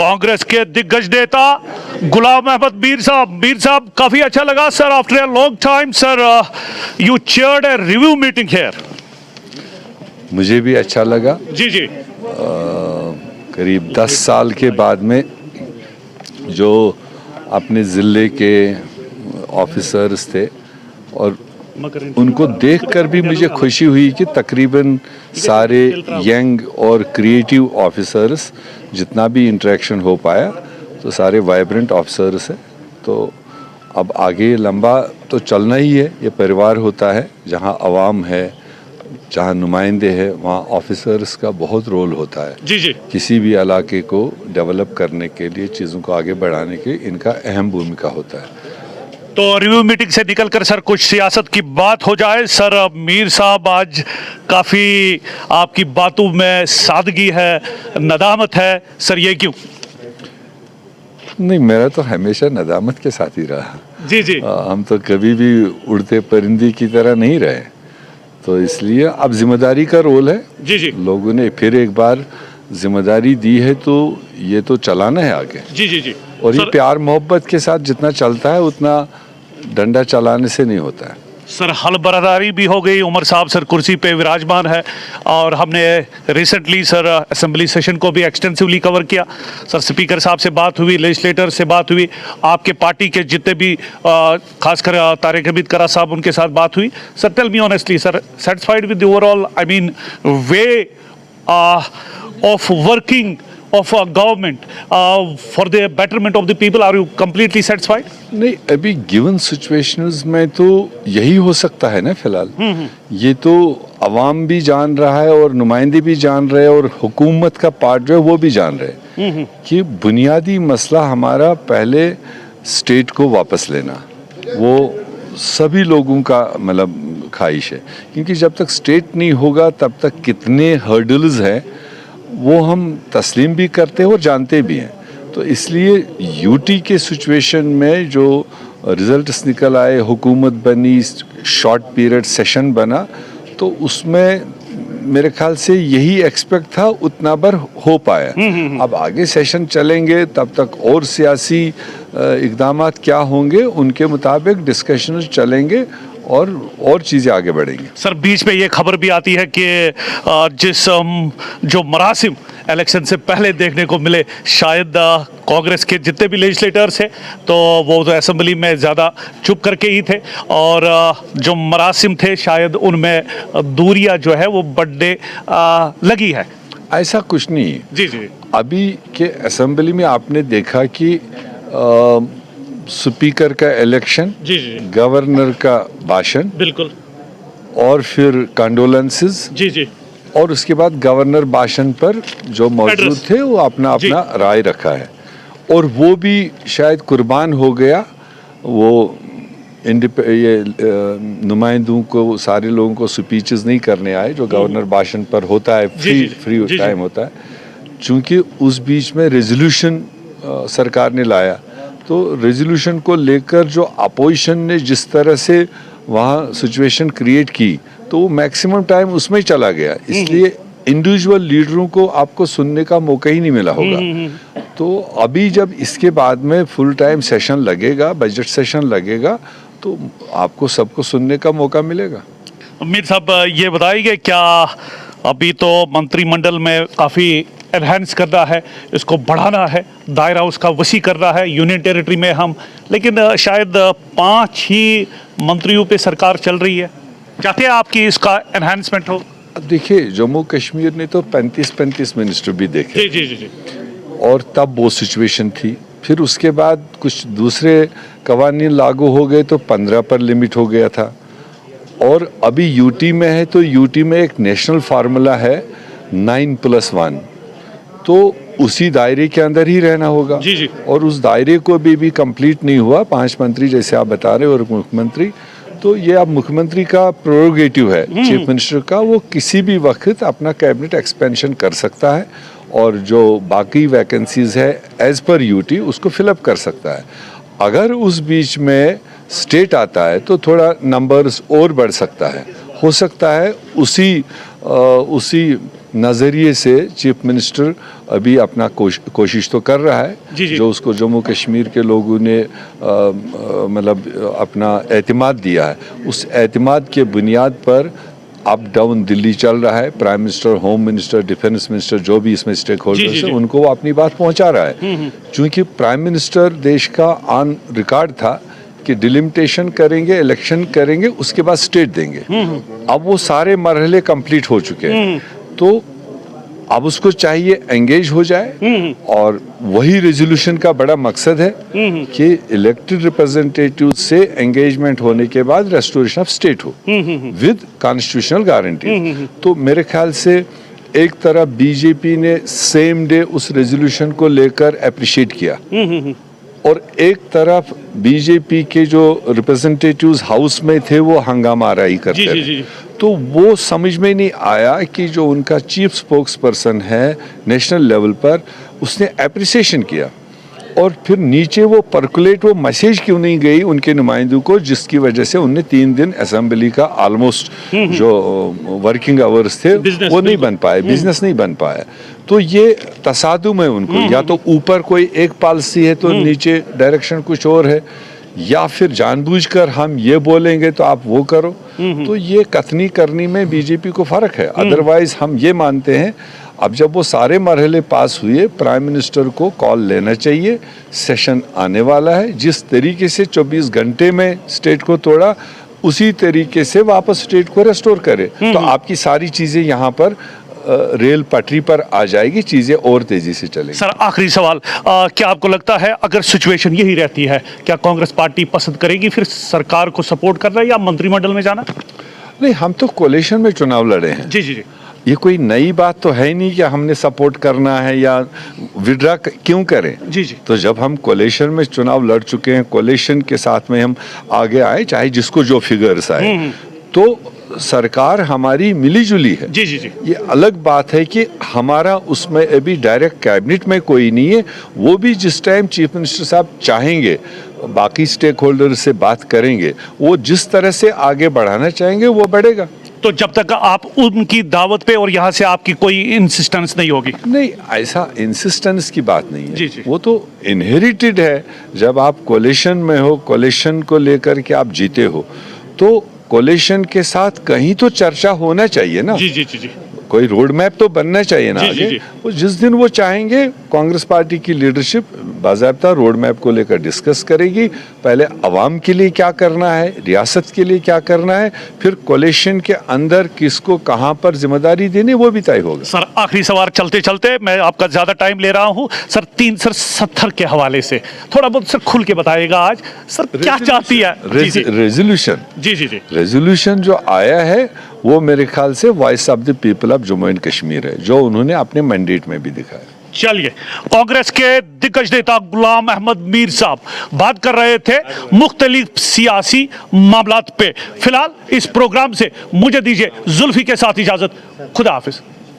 कांग्रेस के दिग्गज नेता गुलाम अहमद मीर साहब काफी अच्छा लगा sir, after a long time sir you chaired a review meeting here. मुझे भी अच्छा लगा। जी जी। करीब 10 साल के बाद में जो अपने ज़िले के ऑफिसर्स थे और उनको देखकर भी मुझे खुशी हुई कि तकरीबन सारे यंग और क्रिएटिव ऑफिसर्स, जितना भी इंटरेक्शन हो पाया तो सारे वाइब्रेंट ऑफिसर्स हैं। तो अब आगे लंबा तो चलना ही है, ये परिवार होता है, जहां अवाम है, जहां नुमाइंदे हैं, वहाँ ऑफिसर्स का बहुत रोल होता है। जी जी। किसी भी इलाके को डेवलप करने के लिए, चीज़ों को आगे बढ़ाने के लिए इनका अहम भूमिका होता है। तो रिव्यू मीटिंग से निकलकर सर कुछ सियासत की बात हो जाए। सर मीर साहब, आज काफ़ी आपकी बातों में सादगी है, नदामत है सर, ये क्यों? नहीं, मेरा तो हमेशा नदामत के साथ ही रहा। जी जी। हम तो कभी भी उड़ते परिंदे की तरह नहीं रहे, तो इसलिए अब जिम्मेदारी का रोल है। जी जी। लोगों ने फिर एक बार जिम्मेदारी दी है तो ये तो चलाना है आगे। जी जी जी। और ये प्यार मोहब्बत के साथ जितना चलता है उतना डंडा चलाने से नहीं होता है। सर हल बरादारी भी हो गई, उमर साहब सर कुर्सी पे विराजमान है और हमने रिसेंटली सर असेंबली सेशन को भी एक्सटेंसिवली कवर किया। सर स्पीकर साहब से बात हुई, लेजिस्लेटर से बात हुई, आपके पार्टी के जितने भी खासकर तारिक हमीद करा साहब, उनके साथ बात हुई। Sir tell me honestly sir, satisfied with the overall I mean way of working of a government for the betterment of the people? Are you completely satisfied? नहीं, अभी गिवन सिचुएशंस में तो यही हो सकता है ना फिलहाल। ये तो अवाम भी जान रहा है और नुमाइंदे भी जान रहे हैं और हुकूमत का पार्ट जो है वो भी जान रहे हैं कि बुनियादी मसला हमारा पहले स्टेट को वापस लेना, वो सभी लोगों का मतलब ख्वाहिश है। क्योंकि जब तक स्टेट नहीं होगा तब तक कितने हर्डल्स हैं वो हम तस्लीम भी करते हैं और जानते भी हैं। तो इसलिए यूटी के सिचुएशन में जो रिजल्ट्स निकल आए, हुकूमत बनी, शॉर्ट पीरियड सेशन बना, तो उसमें मेरे ख्याल से यही एक्सपेक्ट था, उतना बार हो पाया। अब आगे सेशन चलेंगे तब तक और सियासी इक़दामात क्या होंगे उनके मुताबिक डिस्कशन चलेंगे और चीज़ें आगे बढ़ेंगी। सर बीच में ये खबर भी आती है कि जिस जो मरासिम इलेक्शन से पहले देखने को मिले, शायद कांग्रेस के जितने भी लेजिस्लेटर्स हैं तो वो तो असेंबली में ज़्यादा चुप करके ही थे और जो मरासिम थे शायद उनमें दूरियां जो है वो बढ़ने लगी है। ऐसा कुछ नहीं है। जी जी। अभी के असेंबली में आपने देखा कि स्पीकर का इलेक्शन, जी जी, गवर्नर का भाषण, बिल्कुल, और फिर कंडोलेंसेस, जी जी, और उसके बाद गवर्नर भाषण पर जो मौजूद थे वो अपना राय रखा है। और वो भी शायद कुर्बान हो गया, वो ये नुमाइंदों को, सारे लोगों को स्पीचेस नहीं करने आए जो गवर्नर भाषण पर होता है, फ्री टाइम होता है। चूँकि उस बीच में रेजोल्यूशन सरकार ने लाया, तो रेजोल्यूशन को लेकर जो अपोजिशन ने जिस तरह से वहाँ सिचुएशन क्रिएट की, तो वो मैक्सिमम टाइम उसमें ही चला गया। इसलिए इंडिविजुअल लीडरों को आपको सुनने का मौका ही नहीं मिला होगा। तो अभी जब इसके बाद में फुल टाइम सेशन लगेगा, बजट सेशन लगेगा, तो आपको सबको सुनने का मौका मिलेगा। मीर साहब ये बताइए, क्या अभी तो मंत्रिमंडल में काफ़ी एनहेंस करना है, इसको बढ़ाना है, दायरा उसका वसी करना है यूनियन टेरिटरी में हम, लेकिन शायद 5 ही मंत्रियों पे सरकार चल रही है, चाहते हैं आपकी इसका एनहेंसमेंट हो? अब देखिए, जम्मू कश्मीर ने तो 35 मिनिस्टर भी देखे। जी जी जी। और तब वो सिचुएशन थी। फिर उसके बाद कुछ दूसरे कवानीन लागू हो गए तो 15 पर लिमिट हो गया था। और अभी यूटी में है तो यूटी में एक नेशनल फार्मूला है 9+1, तो उसी दायरे के अंदर ही रहना होगा। जी जी। और उस दायरे को भी कंप्लीट नहीं हुआ, 5 मंत्री जैसे आप बता रहे हो और मुख्यमंत्री, तो ये अब मुख्यमंत्री का प्रोरोगेटिव है, चीफ मिनिस्टर का, वो किसी भी वक्त अपना कैबिनेट एक्सपेंशन कर सकता है और जो बाकी वैकेंसीज है एज पर यूटी उसको फिलअप कर सकता है। अगर उस बीच में स्टेट आता है तो थोड़ा नंबर्स और बढ़ सकता है, हो सकता है उसी नज़रिए से चीफ मिनिस्टर अभी अपना कोशिश तो कर रहा है। जी, जी। जो उसको जम्मू कश्मीर के लोगों ने मतलब अपना एतमाद दिया है, उस एतमाद के बुनियाद पर अप डाउन दिल्ली चल रहा है। Prime minister, home minister, defence minister, जो भी इसमें स्टेक होल्डर्स हैं, उनको वो अपनी बात पहुंचा रहा है। चूंकि प्राइम मिनिस्टर देश का ऑन रिकॉर्ड था कि डिलिमिटेशन करेंगे, इलेक्शन करेंगे, उसके बाद स्टेट देंगे। अब वो सारे मरहले कंप्लीट हो चुके हैं, तो अब उसको चाहिए एंगेज हो जाए। और वही रेजोल्यूशन का बड़ा मकसद है कि इलेक्टेड रिप्रेजेंटेटिव से एंगेजमेंट होने के बाद रेस्टोरेशन ऑफ स्टेट हो विद कॉन्स्टिट्यूशनल गारंटी। तो मेरे ख्याल से एक तरफ बीजेपी ने सेम डे उस रेजोल्यूशन को लेकर अप्रिशिएट किया, और एक तरफ बीजेपी के जो रिप्रेजेंटेटिव्स हाउस में थे वो हंगामा आराई करते रहे। तो वो समझ में नहीं आया कि जो उनका चीफ स्पोक्स पर्सन है नेशनल लेवल पर, उसने अप्रिसिएशन किया, और फिर नीचे वो परकुलेट वो मैसेज क्यों नहीं गई उनके नुमाइंदों को, जिसकी वजह से उनने 3 दिन असेंबली का ऑलमोस्ट जो वर्किंग आवर्स थे वो नहीं बन पाए, बिजनेस नहीं बन पाया। तो ये तसादुम है उनको, या तो ऊपर कोई एक पॉलिसी है तो नीचे डायरेक्शन कुछ और है, या फिर जानबूझकर हम ये बोलेंगे तो आप वो करो। तो ये कथनी करनी में बीजेपी को फर्क है। अदरवाइज हम ये मानते हैं अब जब वो सारे मरहले पास हुए, प्राइम मिनिस्टर को कॉल लेना चाहिए। सेशन आने वाला है, जिस तरीके से 24 घंटे में स्टेट को तोड़ा, उसी तरीके से वापस स्टेट को रेस्टोर करे, तो आपकी सारी चीजें यहाँ पर रेल पटरी पर आ जाएगी, चीजें और तेजी से चलेंगी। सर, आखिरी सवाल, क्या आपको लगता है अगर सिचुएशन यही रहती है, क्या कांग्रेस पार्टी पसंद करेगी फिर सरकार को सपोर्ट करना या मंत्रिमंडल में जाना? नहीं, हम तो कोalition में चुनाव लड़े हैं। जी जी जी। ये कोई नई बात तो है नहीं कि हमने सपोर्ट करना है या विड्रा क्यों करें। जी जी। तो जब हम कोalition में चुनाव लड़ चुके हैं, कोalition के साथ में हम आगे आए, चाहे जिसको जो फिगर्स आए, तो सरकार हमारी मिली जुली है। जी जी जी। ये अलग बात है कि हमारा उसमें अभी डायरेक्ट कैबिनेट में कोई नहीं है। वो भी जिस टाइम चीफ मिनिस्टर साहब चाहेंगे, बाकी स्टेक होल्डर से बात करेंगे, वो जिस तरह से आगे बढ़ाना चाहेंगे वो बढ़ेगा। तो जब तक आप उनकी दावत पे और यहाँ से आपकी कोई इंसिस्टेंस नहीं होगी? नहीं, ऐसा इंसिस्टेंस की बात नहीं है। जी जी। वो तो इनहेरिटेड है। जब आप कोalition में हो, कोalition को लेकर के आप जीते हो, तो कोalition के साथ कहीं तो चर्चा होना चाहिए ना। जी जी जी जी। कोई रोड मैप तो बनना चाहिए ना जी, जी, आगे। जी। वो जिस दिन वो चाहेंगे, कांग्रेस पार्टी की लीडरशिप बाज़ाब्ता रोड मैप को लेकर डिस्कस करेगी। पहले अवाम के लिए क्या करना है, रियासत के लिए क्या करना है, फिर कोalition के अंदर किसको कहां पर जिम्मेदारी देनी, वो भी तय होगा। सर, आखिरी सवाल चलते चलते, मैं आपका ज्यादा टाइम ले रहा हूं सर, 370 के हवाले से थोड़ा बहुत सर खुल के बताइएगा आज, सर क्या चाहती है? रेजोल्यूशन, जी जी जी। रेजोल्यूशन जो आया है वो मेरे ख्याल से voice of the people of Jammu and Kashmir है, जो उन्होंने अपने मैंडेट में भी दिखाया। चलिए, कांग्रेस के दिग्गज नेता गुलाम अहमद मीर साहब बात कर रहे थे मुख्तलिफ सियासी मामलात पे। फिलहाल इस प्रोग्राम से मुझे दीजिए जुल्फी के साथ इजाजत। खुदा हाफिज।